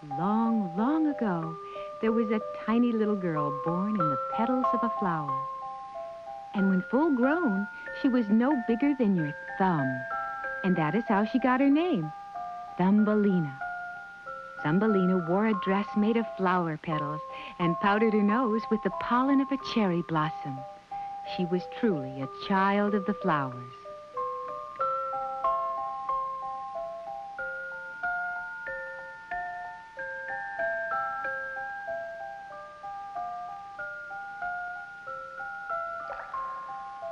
Long, long ago, there was a tiny little girl born in the petals of a flower. And when full grown, she was no bigger than your thumb. And that is how she got her name, Thumbelina. Thumbelina wore a dress made of flower petals and powdered her nose with the pollen of a cherry blossom. She was truly a child of the flowers.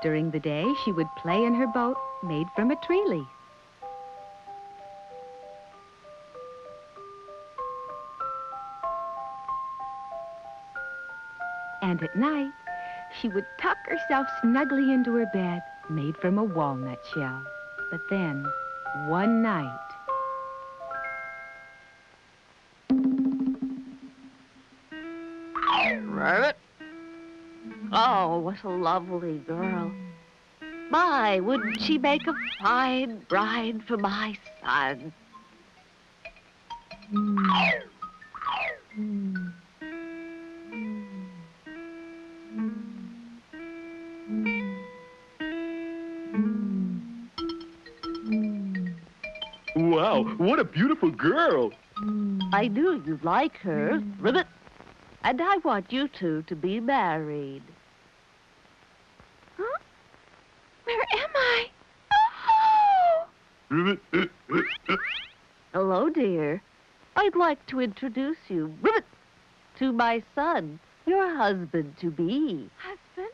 During the day, she would play in her boat made from a tree leaf. And at night, she would tuck herself snugly into her bed made from a walnut shell. But then, one night... Rabbit? Oh, what a lovely girl. My, wouldn't she make a fine bride for my son? Wow, what a beautiful girl. I knew you'd like her, Ribbit. And I want you two to be married. Huh? Where am I? Oh! Hello, dear. I'd like to introduce you, Ribbit, to my son, your husband-to-be. Husband?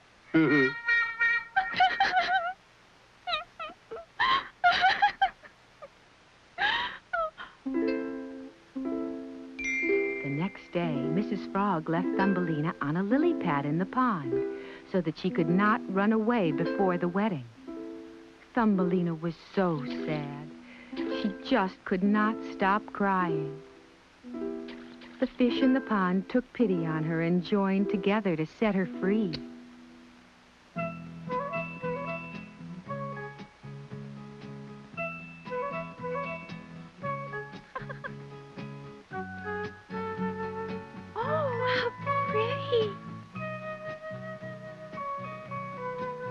The next day, Mrs. Frog left Thumbelina on a lily pad in the pond so that she could not run away before the wedding. Thumbelina was so sad. She just could not stop crying. The fish in the pond took pity on her and joined together to set her free.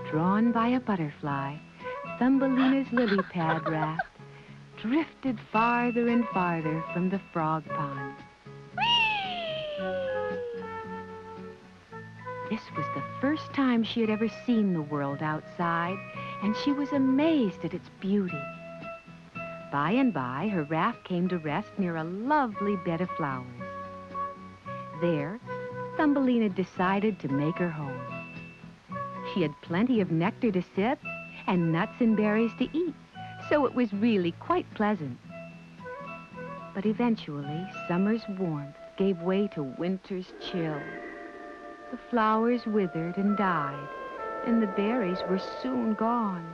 Drawn by a butterfly, Thumbelina's lily pad raft drifted farther and farther from the frog pond. This was the first time she had ever seen the world outside, and she was amazed at its beauty. By and by, her raft came to rest near a lovely bed of flowers. There, Thumbelina decided to make her home. She had plenty of nectar to sip and nuts and berries to eat, so it was really quite pleasant. But eventually, summer's warmth gave way to winter's chill. The flowers withered and died, and the berries were soon gone.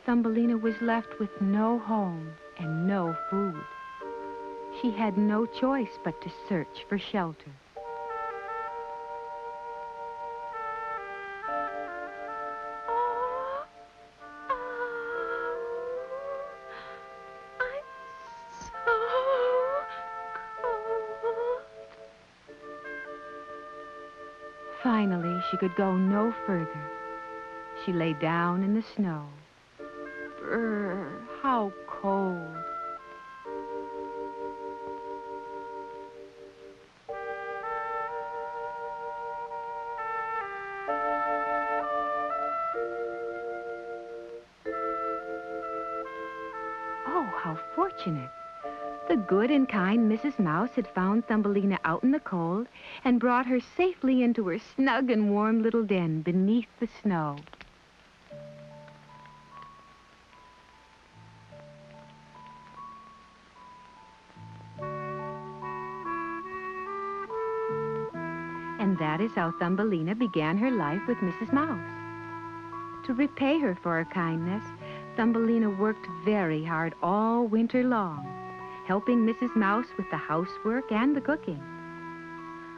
Thumbelina was left with no home and no food. She had no choice but to search for shelter. Finally, she could go no further. She lay down in the snow. Brr, how cold. Oh, how fortunate. The good and kind Mrs. Mouse had found Thumbelina out in the cold and brought her safely into her snug and warm little den beneath the snow. And that is how Thumbelina began her life with Mrs. Mouse. To repay her for her kindness, Thumbelina worked very hard all winter long, helping Mrs. Mouse with the housework and the cooking.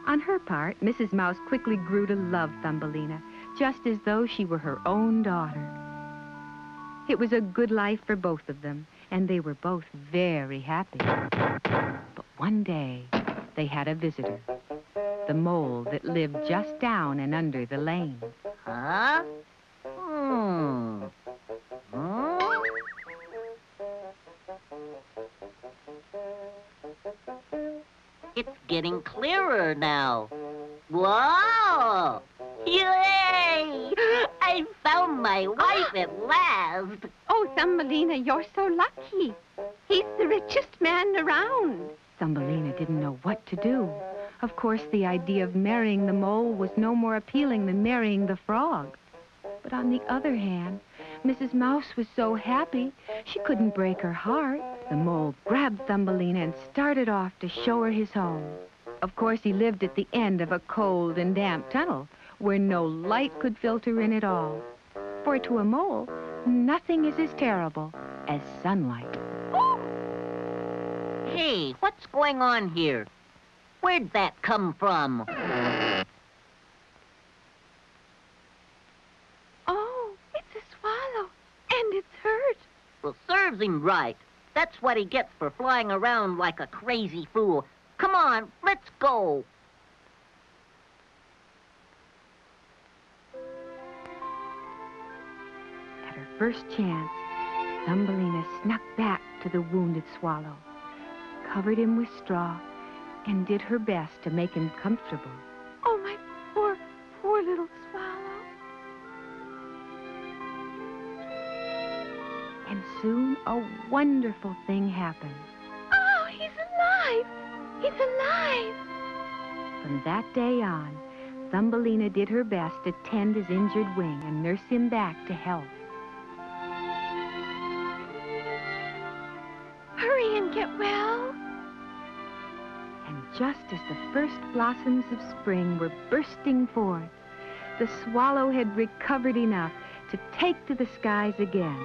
On her part, Mrs. Mouse quickly grew to love Thumbelina, just as though she were her own daughter. It was a good life for both of them, and they were both very happy. But one day, they had a visitor, the mole that lived just down and under the lane. Huh? It's getting clearer now. Whoa! Yay! I found my wife at last. Oh, Thumbelina, you're so lucky. He's the richest man around. Thumbelina didn't know what to do. Of course, the idea of marrying the mole was no more appealing than marrying the frog. But on the other hand, Mrs. Mouse was so happy, she couldn't break her heart. The mole grabbed Thumbelina and started off to show her his home. Of course, he lived at the end of a cold and damp tunnel where no light could filter in at all. For to a mole, nothing is as terrible as sunlight. Hey, what's going on here? Where'd that come from? Oh, it's a swallow, and it's hurt. Well, serves him right. That's what he gets for flying around like a crazy fool. Come on, let's go. At her first chance, Thumbelina snuck back to the wounded swallow, covered him with straw, and did her best to make him comfortable. Oh, my poor, poor little swallow. And soon a wonderful thing happened. Oh, he's alive. He's alive. From that day on, Thumbelina did her best to tend his injured wing and nurse him back to health. Hurry and get well. And just as the first blossoms of spring were bursting forth, the swallow had recovered enough to take to the skies again.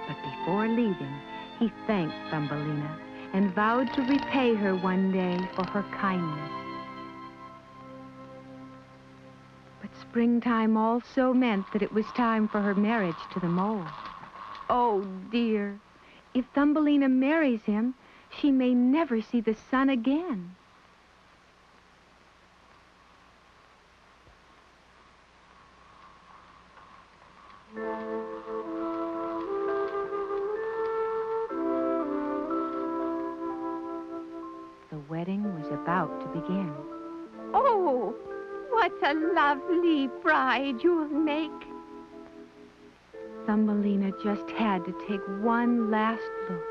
But before leaving, he thanked Thumbelina and vowed to repay her one day for her kindness. But springtime also meant that it was time for her marriage to the mole. Oh, dear. If Thumbelina marries him, she may never see the sun again. The wedding was about to begin. Oh, what a lovely bride you'll make. Thumbelina just had to take one last look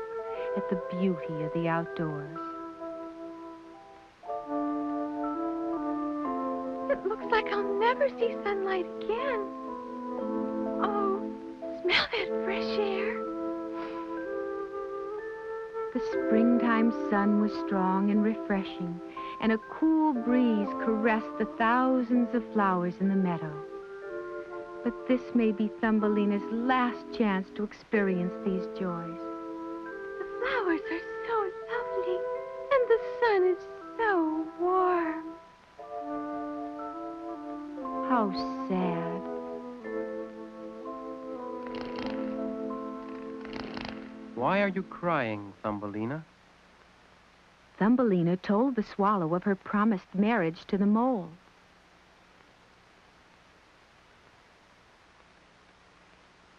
at the beauty of the outdoors. It looks like I'll never see sunlight again. Oh, smell that fresh air. The springtime sun was strong and refreshing, and a cool breeze caressed the thousands of flowers in the meadow. But this may be Thumbelina's last chance to experience these joys. The flowers are so lovely, and the sun is so warm. How sad. Why are you crying, Thumbelina? Thumbelina told the swallow of her promised marriage to the mole.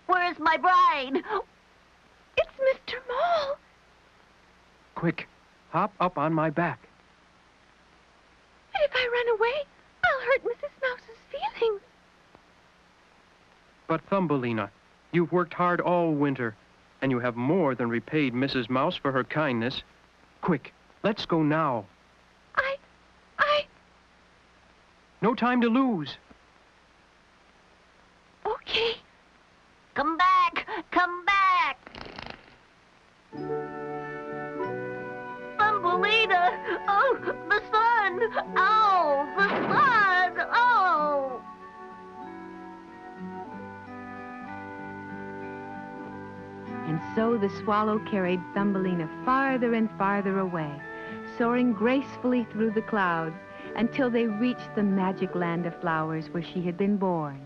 Where's my bride? It's Mr. Mole. Quick, hop up on my back. But if I run away, I'll hurt Mrs. Mouse's feelings. But Thumbelina, you've worked hard all winter, and you have more than repaid Mrs. Mouse for her kindness. Quick, let's go now. No time to lose. Okay. Come back! Come back! Thumbelina! Oh, the sun! Oh, the sun! Oh! And so the swallow carried Thumbelina farther and farther away, soaring gracefully through the clouds until they reached the magic land of flowers where she had been born.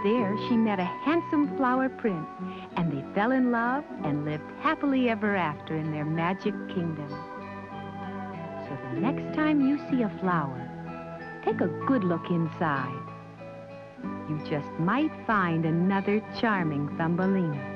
There, she met a handsome flower prince, and they fell in love and lived happily ever after in their magic kingdom. So the next time you see a flower, take a good look inside. You just might find another charming Thumbelina.